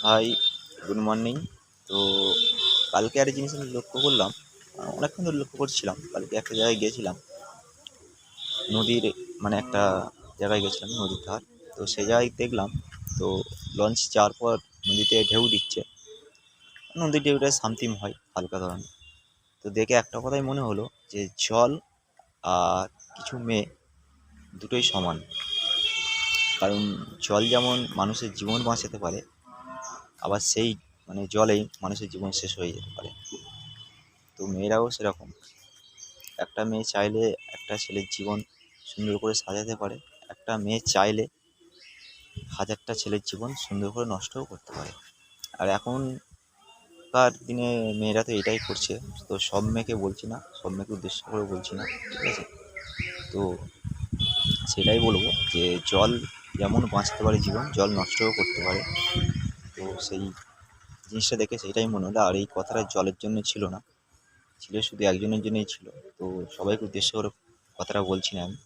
High, good morning. তো কালকে একটা জিনিস আমি লক্ষ্য করলাম, অনেকক্ষণ ধরে লক্ষ্য করছিলাম। কালকে একটা জায়গায় গিয়েছিলাম, নদীর একটা জায়গায় গেছিলাম, নদীর ধার। তো সেই জায়গায় দেখলাম, তো লঞ্চ যাওয়ার পর নদীতে ঢেউ দিচ্ছে। নদীর ঢেউটা শান্তিম হয় হালকা ধরনের। তো দেখে একটা কথাই মনে হলো যে জল আর কিছু মেয়ে দুটোই সমান। কারণ জল যেমন মানুষের জীবন বাঁচাতে পারে, আবার সেই জলেই মানুষের জীবন শেষ হয়ে যেতে পারে। তো মেয়েরাও সেরকম। একটা মেয়ে চাইলে একটা ছেলের জীবন সুন্দর করে সাজাতে পারে, একটা মেয়ে চাইলে হাজারটা ছেলের জীবন সুন্দর করে নষ্টও করতে পারে। আর এখনকার দিনে মেয়েরা তো এটাই করছে। তো সব মেয়েকে বলছি না, সব মেয়েকে উদ্দেশ্য করে বলছি না, ঠিক আছে? তো সেটাই বলবো যে জল যেমন বাঁচাতে পারে জীবন, জল নষ্টও করতে পারে। তো সেই জিনিসটা দেখে সেটাই মনে হলো। আর এই কথাটা জলের জন্য ছিল না, ছিল শুধু একজনের জন্যই ছিল। তো সবাইকে উদ্দেশ্য করে কথাটা বলছি না আমি।